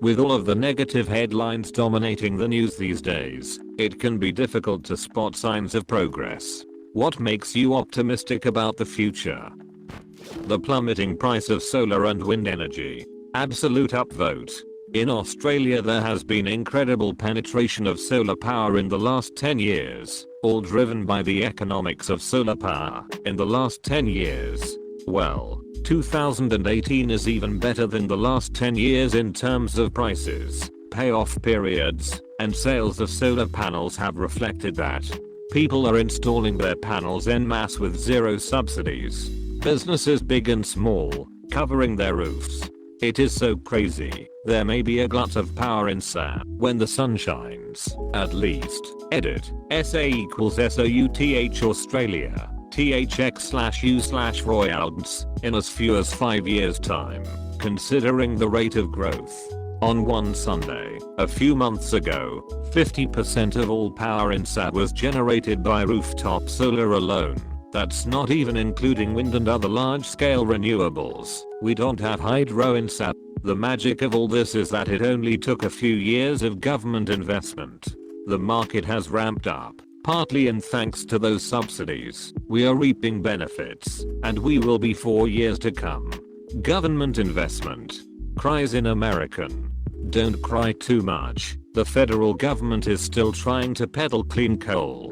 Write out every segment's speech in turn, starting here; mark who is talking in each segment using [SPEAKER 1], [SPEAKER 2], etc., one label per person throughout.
[SPEAKER 1] With all of the negative headlines dominating the news these days, it can be difficult to spot signs of progress. What makes you optimistic about the future? The plummeting price of solar and wind energy. Absolute upvote. In Australia there has been incredible penetration of solar power in the last 10 years, all driven by the economics of solar power. In the last 10 years. Well, 2018 is even better than the last 10 years in terms of prices, payoff periods, and sales of solar panels have reflected that. People are installing their panels en masse with zero subsidies. Businesses big and small, covering their roofs. It is so crazy. There may be a glut of power in SA when the sun shines, at least. Edit. SA equals SOUTH Australia. THX/U/royalds in as few as 5 years time, considering the rate of growth. On one Sunday, a few months ago, 50% of all power in SA was generated by rooftop solar alone. That's not even including wind and other large-scale renewables. We don't have hydro in SA. The magic of all this is that it only took a few years of government investment. The market has ramped up, partly in thanks to those subsidies. We are reaping benefits, and we will be for years to come. Government investment. Cries in American. Don't cry too much. The federal government is still trying to peddle clean coal.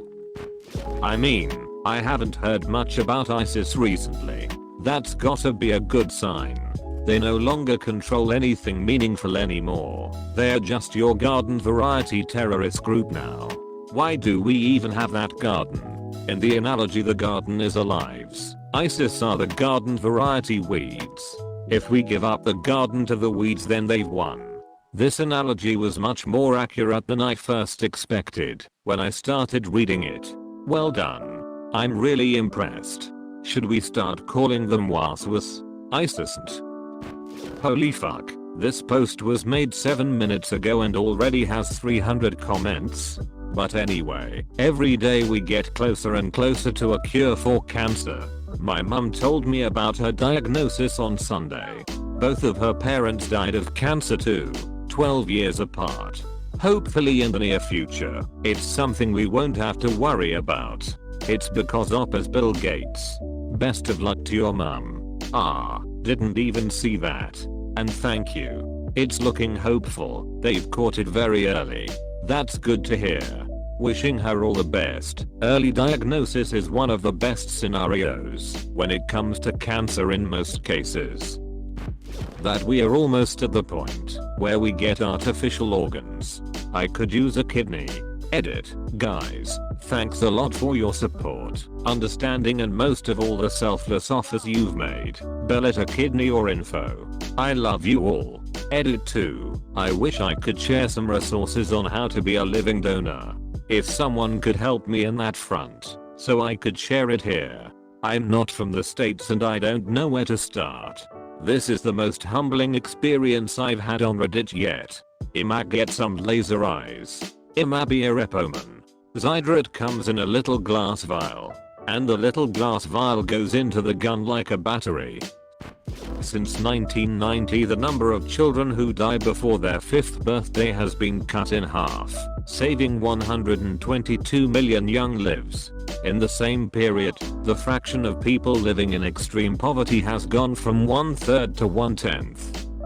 [SPEAKER 1] I mean, I haven't heard much about ISIS recently. That's gotta be a good sign. They no longer control anything meaningful anymore. They're just your garden variety terrorist group now. Why do we even have that garden? In the analogy, the garden is our lives. ISIS are the garden variety weeds. If we give up the garden to the weeds, then they've won. This analogy was much more accurate than I first expected when I started reading it. Well done. I'm really impressed. Should we start calling them waswas? ISIS? Holy fuck. This post was made 7 minutes ago and already has 300 comments. But anyway, every day we get closer and closer to a cure for cancer. My mum told me about her diagnosis on Sunday. Both of her parents died of cancer too, 12 years apart. Hopefully in the near future, it's something we won't have to worry about. It's because Oppa's Bill Gates. Best of luck to your mum. Didn't even see that. And thank you. It's looking hopeful. They've caught it very early. That's good to hear. Wishing her all the best. Early diagnosis is one of the best scenarios when it comes to cancer in most cases. That we are almost at the point where we get artificial organs. I could use a kidney. Edit. Guys, thanks a lot for your support, understanding, and most of all the selfless offers you've made. Belletta kidney or info. I love you all. Edit 2. I wish I could share some resources on how to be a living donor. If someone could help me in that front, so I could share it here. I'm not from the States and I don't know where to start. This is the most humbling experience I've had on Reddit yet. Ima get some laser eyes. Ima be a repoman. Zydrat comes in a little glass vial. And the little glass vial goes into the gun like a battery. Since 1990, the number of children who die before their 5th birthday has been cut in half, saving 122 million young lives. In the same period, the fraction of people living in extreme poverty has gone from 1/3 to 1/10.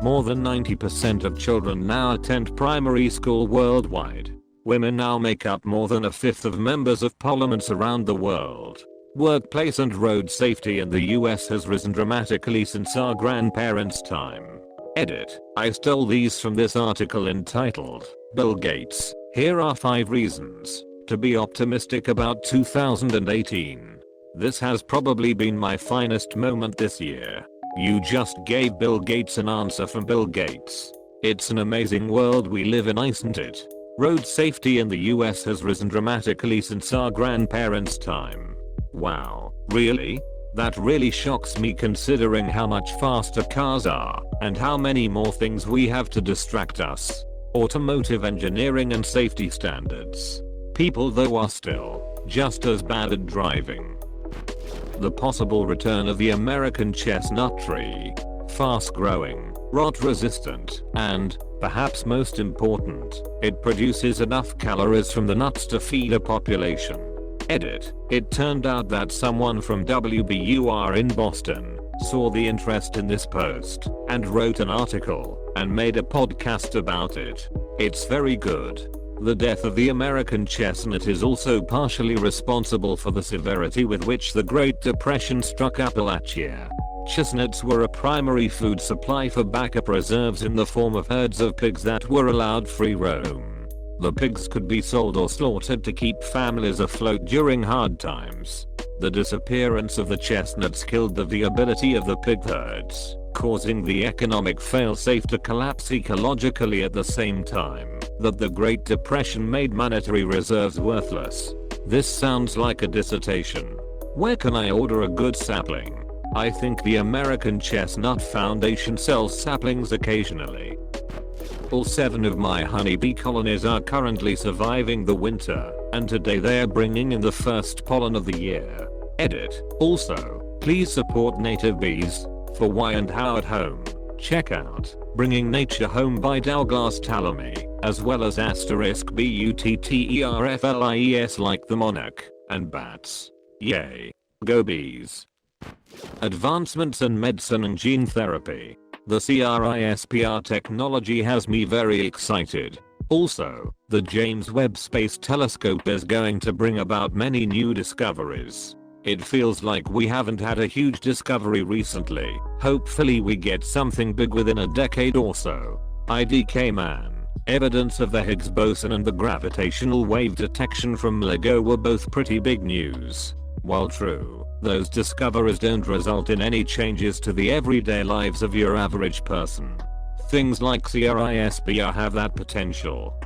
[SPEAKER 1] More than 90% of children now attend primary school worldwide. Women now make up more than 1/5 of members of parliaments around the world. Workplace and road safety in the US has risen dramatically since our grandparents' time. Edit. I stole these from this article entitled, Bill Gates, Here Are 5 Reasons to Be Optimistic About 2018. This has probably been my finest moment this year. You just gave Bill Gates an answer from Bill Gates. It's an amazing world we live in, isn't it? Road safety in the US has risen dramatically since our grandparents' time. Wow, really? That really shocks me considering how much faster cars are and how many more things we have to distract us. Automotive engineering and safety standards. People though are still just as bad at driving. The possible return of the American chestnut tree. Fast growing, rot resistant, and Perhaps most important, it produces enough calories from the nuts to feed a population. Edit. It turned out that someone from WBUR in Boston saw the interest in this post and wrote an article and made a podcast about it. It's very good. The death of the American chestnut is also partially responsible for the severity with which the Great Depression struck Appalachia. Chestnuts were a primary food supply for backup reserves in the form of herds of pigs that were allowed free roam. The pigs could be sold or slaughtered to keep families afloat during hard times. The disappearance of the chestnuts killed the viability of the pig herds, causing the economic failsafe to collapse ecologically at the same time that the Great Depression made monetary reserves worthless. This sounds like a dissertation. Where can I order a good sapling? I think the American Chestnut Foundation sells saplings occasionally. All 7 of my honeybee colonies are currently surviving the winter, and today they are bringing in the first pollen of the year. Edit. Also, please support native bees. For why and how at home, check out Bringing Nature Home by Douglas Tallamy, as well as *BUTTERFLIES like the monarch, and bats. Yay. Go bees. Advancements in medicine and gene therapy. The CRISPR technology has me very excited. Also, the James Webb Space Telescope is going to bring about many new discoveries. It feels like we haven't had a huge discovery recently. Hopefully we get something big within a decade or so. IDK man. Evidence of the Higgs boson and the gravitational wave detection from LIGO were both pretty big news. While true, those discoveries don't result in any changes to the everyday lives of your average person. Things like CRISPR have that potential.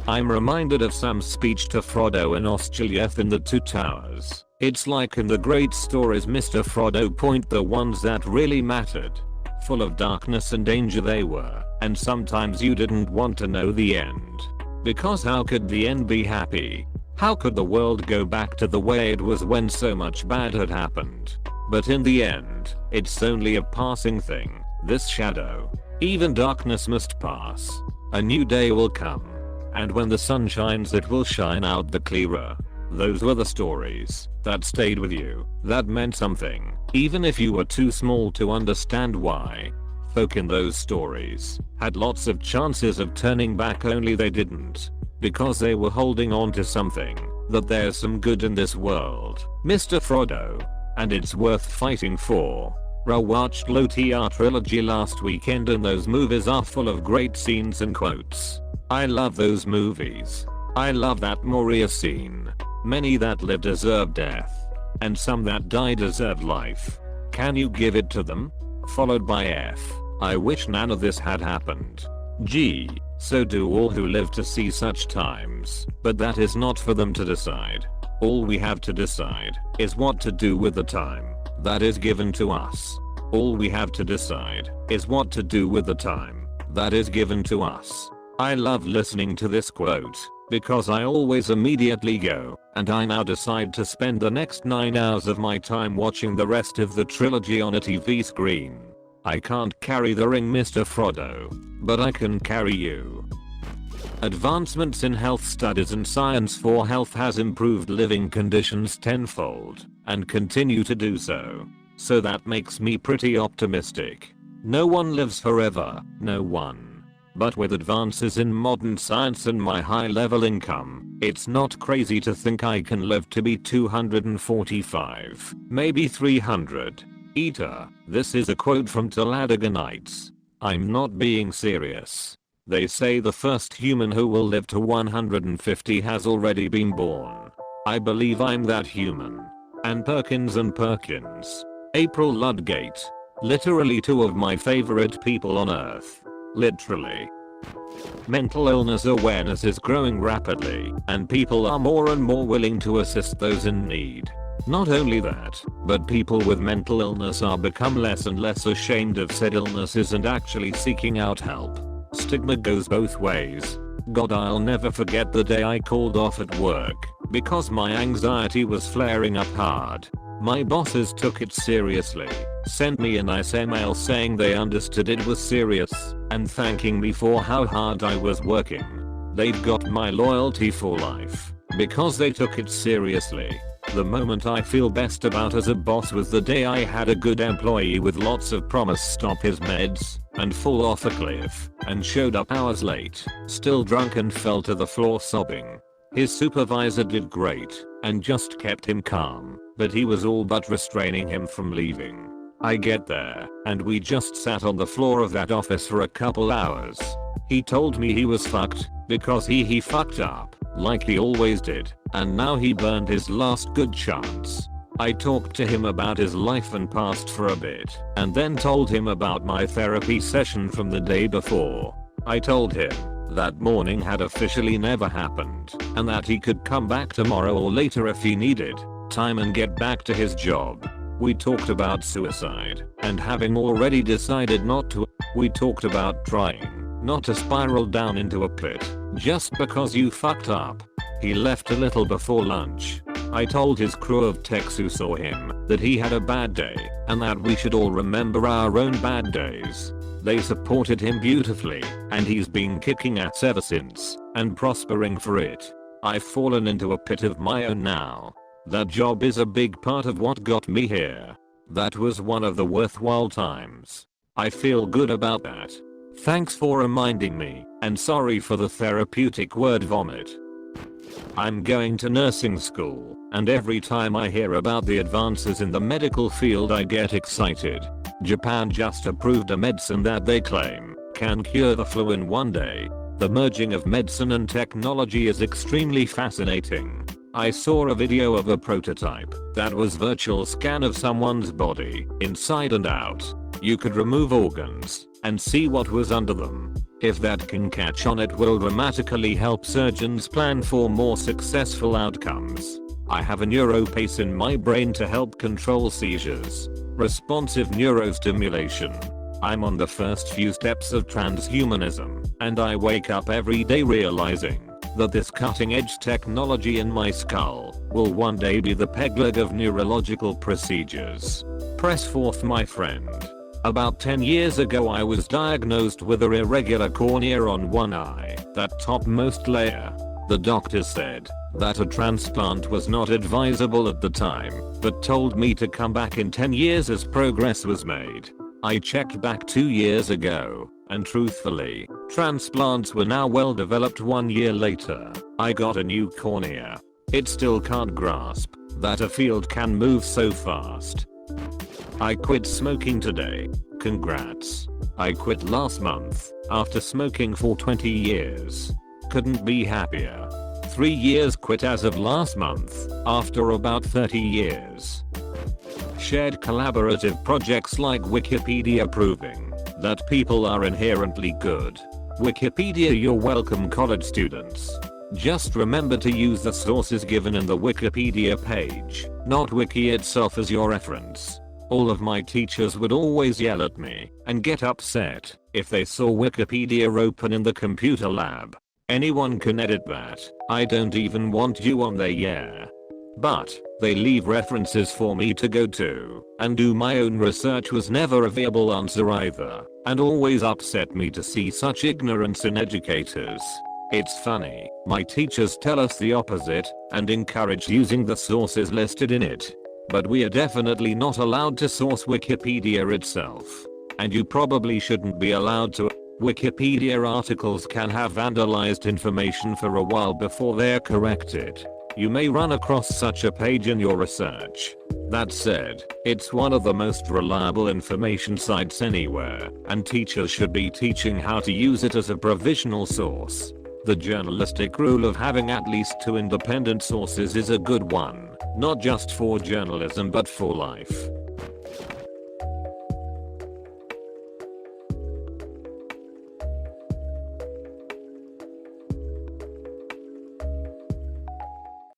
[SPEAKER 1] I'm reminded of Sam's speech to Frodo and Osgiliath in The Two Towers. It's like in the great stories Mr. Frodo point the ones that really mattered. Full of darkness and danger they were, and sometimes you didn't want to know the end. Because how could the end be happy? How could the world go back to the way it was when so much bad had happened? But in the end, it's only a passing thing, this shadow. Even darkness must pass. A new day will come. And when the sun shines it will shine out the clearer. Those were the stories that stayed with you, that meant something, even if you were too small to understand why. Folk in those stories had lots of chances of turning back, only they didn't. Because they were holding on to something, that there's some good in this world, Mr. Frodo. And it's worth fighting for. I watched LOTR trilogy last weekend and those movies are full of great scenes and quotes. I love those movies. I love that Moria scene. Many that live deserve death. And some that die deserve life. Can you give it to them? Followed by F. I wish none of this had happened. G. So do all who live to see such times. But that is not for them to decide. All we have to decide is what to do with the time that is given to us. All we have to decide is what to do with the time that is given to us. I love listening to this quote because I always immediately go, and I now decide to spend the next 9 hours of my time watching the rest of the trilogy on a TV screen. I can't carry the ring, Mr. Frodo, but I can carry you. Advancements in health studies and science for health has improved living conditions tenfold, and continue to do so. So that makes me pretty optimistic. No one lives forever, no one. But with advances in modern science and my high-level income, it's not crazy to think I can live to be 245, maybe 300. Eater, this is a quote from Talladega Nights. I'm not being serious. They say the first human who will live to 150 has already been born. I believe I'm that human. And Perkins and Perkins. April Ludgate. Literally two of my favorite people on earth. Literally. Mental illness awareness is growing rapidly, and people are more and more willing to assist those in need. Not only that, but people with mental illness are become less and less ashamed of said illnesses and actually seeking out help. Stigma goes both ways. God, I'll never forget the day I called off at work because my anxiety was flaring up hard. My bosses took it seriously, sent me a nice email saying they understood it was serious and thanking me for how hard I was working. They'd got my loyalty for life because they took it seriously. The moment I feel best about as a boss was the day I had a good employee with lots of promise stop his meds and fall off a cliff and showed up hours late, still drunk, and fell to the floor sobbing. His supervisor did great and just kept him calm, but he was all but restraining him from leaving. I get there and we just sat on the floor of that office for a couple hours. He told me he was fucked because he fucked up like he always did, and now he burned his last good chance. I talked to him about his life and past for a bit and then told him about my therapy session from the day before. I told him that morning had officially never happened and that he could come back tomorrow or later if he needed time and get back to his job. We talked about suicide and having already decided not to. We talked about trying not to spiral down into a pit just because you fucked up. He left a little before lunch. I told his crew of techs who saw him that he had a bad day and that we should all remember our own bad days. They supported him beautifully and he's been kicking ass ever since and prospering for it. I've fallen into a pit of my own now. That job is a big part of what got me here. That was one of the worthwhile times. I feel good about that. Thanks for reminding me, and sorry for the therapeutic word vomit. I'm going to nursing school, and every time I hear about the advances in the medical field I get excited. Japan just approved a medicine that they claim can cure the flu in one day. The merging of medicine and technology is extremely fascinating. I saw a video of a prototype that was virtual scan of someone's body, inside and out. You could remove organs and see what was under them. If that can catch on, it will dramatically help surgeons plan for more successful outcomes. I have a neuropace in my brain to help control seizures. Responsive neurostimulation. I'm on the first few steps of transhumanism, and I wake up every day realizing that this cutting-edge technology in my skull will one day be the peg leg of neurological procedures. Press forth, my friend. About 10 years ago I was diagnosed with an irregular cornea on one eye, that topmost layer. The doctor said that a transplant was not advisable at the time, but told me to come back in 10 years as progress was made. I checked back 2 years ago, and truthfully, transplants were now well developed. 1 year later, I got a new cornea. It still can't grasp that a field can move so fast. I quit smoking today. Congrats. I quit last month after smoking for 20 years. Couldn't be happier. 3 years quit as of last month after about 30 years. Shared collaborative projects like Wikipedia proving that people are inherently good. Wikipedia, you're welcome, college students. Just remember to use the sources given in the Wikipedia page, not Wiki itself, as your reference. All of my teachers would always yell at me and get upset if they saw Wikipedia open in the computer lab. Anyone can edit that. I don't even want you on there, yeah. But they leave references for me to go to and do my own research was never a viable answer either, and always upset me to see such ignorance in educators. It's funny, my teachers tell us the opposite and encourage using the sources listed in it. But we are definitely not allowed to source Wikipedia itself. And you probably shouldn't be allowed to. Wikipedia articles can have vandalized information for a while before they're corrected. You may run across such a page in your research. That said, it's one of the most reliable information sites anywhere, and teachers should be teaching how to use it as a provisional source. The journalistic rule of having at least 2 independent sources is a good one, not just for journalism but for life.